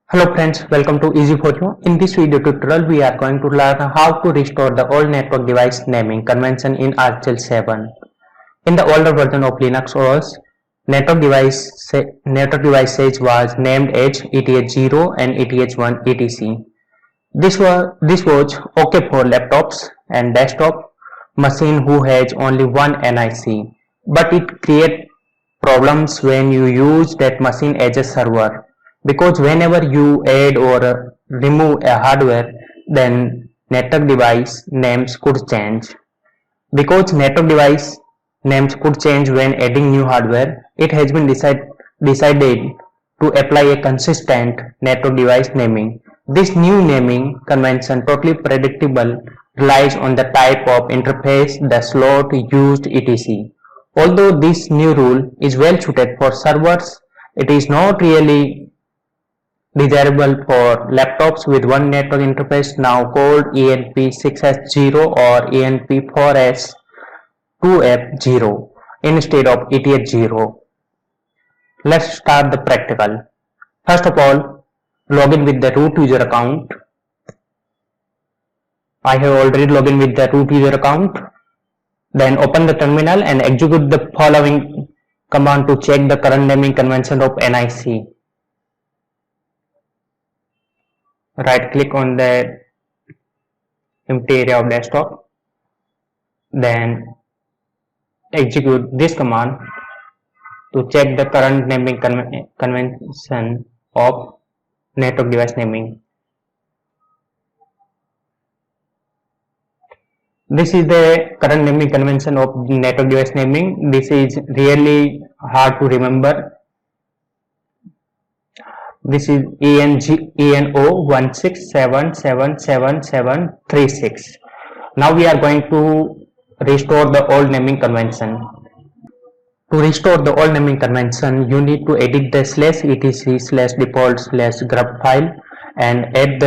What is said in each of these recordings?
Hello friends, welcome to Easy for You. In this video tutorial, we are going to learn how to restore the old network device naming convention in ArcGL 7. In the older version of Linux OS, network devices was named as ETH0 and ETH1 etc. This was okay for laptops and desktop machine who has only one NIC, but it creates problems when you use that machine as a server, because whenever you add or remove a hardware, then network device names could change. Because network device names could change when adding new hardware, it has been decided to apply a consistent network device naming. This new naming convention, totally predictable, relies on the type of interface, the slot used, etc. Although this new rule is well suited for servers, it is not really desirable for laptops with one network interface, now called ENP6S0 or ENP4S2F0 instead of ETH0. Let's start the practical. First of all, log in with the root user account. I have already logged in with the root user account. Then open the terminal and execute the following command to check the current naming convention of NIC. Right click on the empty area of desktop, then execute this command to check the current naming convention of network device naming. This is the current naming convention of network device naming. This is really hard to remember. This is ENO16777736. Now we are going to restore the old naming convention. To restore the old naming convention, you need to edit the /etc/default/grub file and add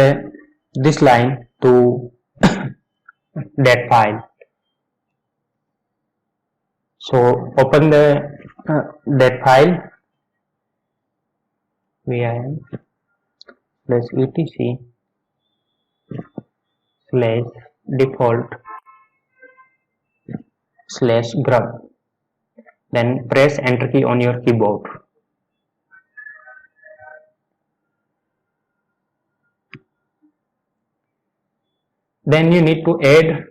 this line to that file. So open that file vim/etc/default/grub. Then press enter key on your keyboard. Then you need to add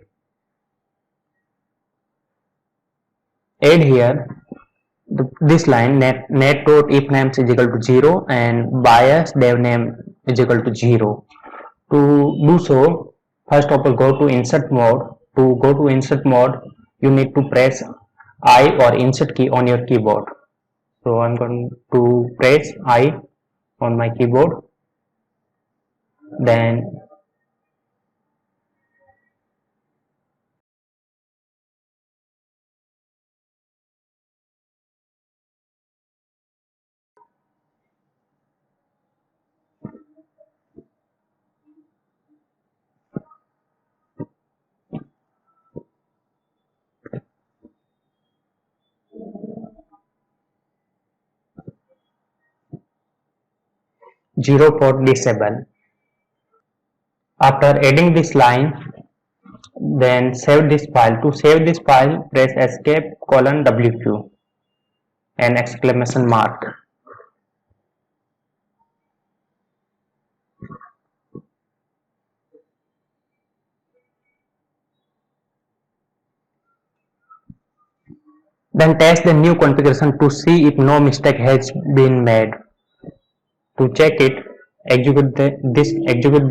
here this line net.ifnames is equal to 0 and bias devname is equal to 0. To do so, first of all go to insert mode. To go to insert mode, you need to press I or insert key on your keyboard. So I'm going to press I on my keyboard. Then zero for disable. After adding this line, then save this file. To save this file, press escape:/WQ and exclamation mark. Then test the new configuration to see if no mistake has been made. To check it, execute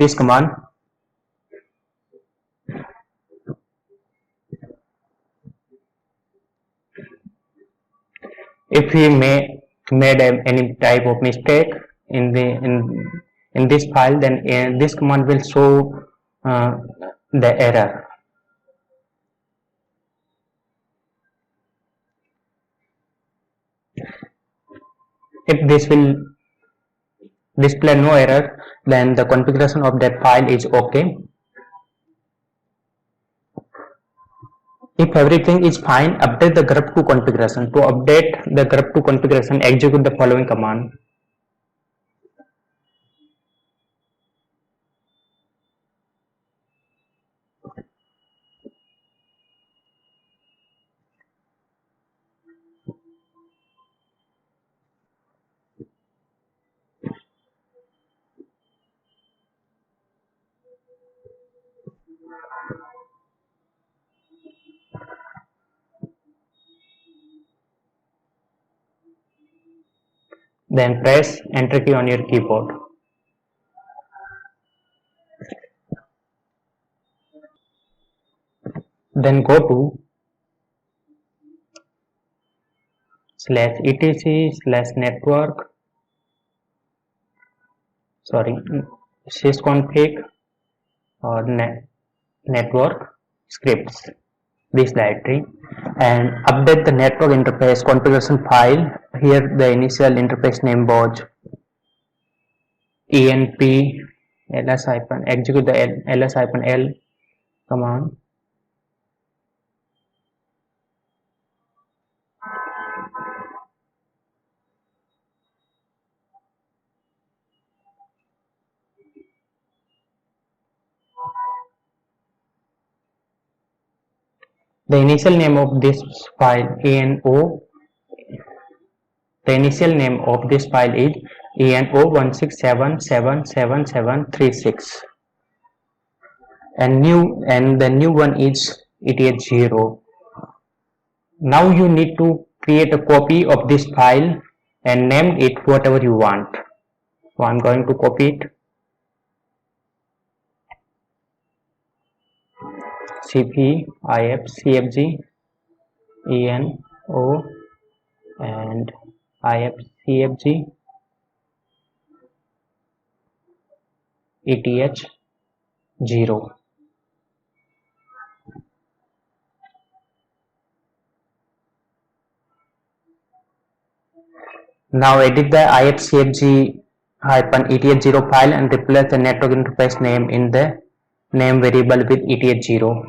this command. If we made any type of mistake in this file, then this command will show the error. If this will display no error, then the configuration of that file is okay. If everything is fine, update the grub2 configuration. To update the grub2 configuration, execute the following command. Then press enter key on your keyboard. Then go to /etc/network sysconfig or network scripts, this directory, and update the network interface configuration file. Here the initial interface name was enp ls- execute the ls-l command. The initial name of this file is eno167777736, and the new one is eth0. Now you need to create a copy of this file and name it whatever you want. So I'm going to copy it. cp ifcfg eno and ifcfg eth0. Now edit the ifcfg-eth0 file and replace the network interface name in the name variable with eth0.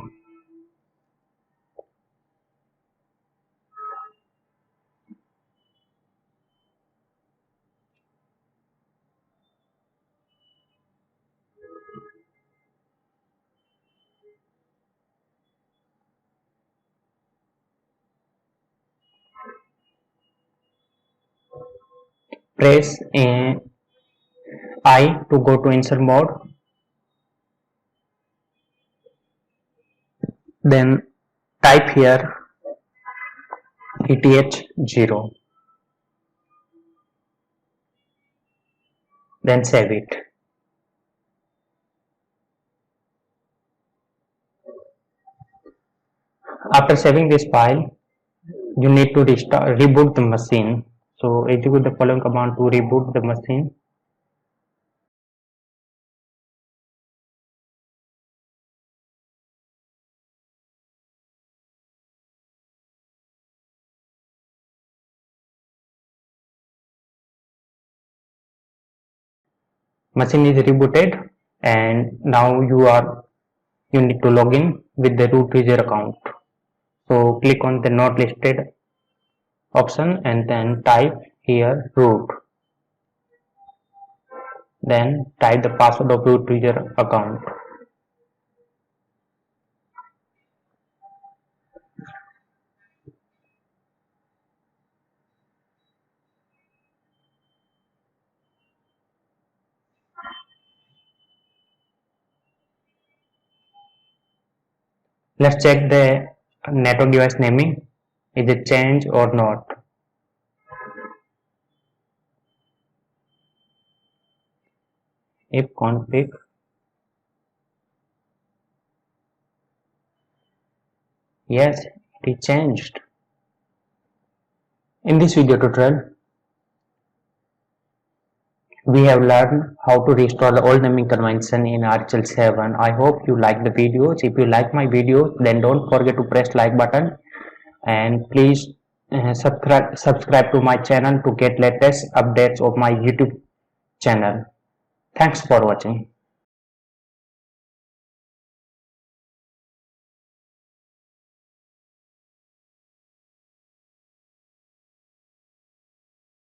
Press I to go to insert mode. Then type here eth0. Then save it. After saving this file, you need to reboot the machine. So execute the following command to reboot the machine. Machine is rebooted, and now you need to log in with the root user account. So click on the not listed option and then type here root. Then type the password of root user account. Let's check the network device naming. Is it changed or not? If config yes, it is changed. In this video tutorial, we have learned how to restore the old naming convention in RHEL 7. I hope you like the videos. If you like my videos, then don't forget to press like button, and please subscribe to my channel to get latest updates of my YouTube channel. Thanks for watching.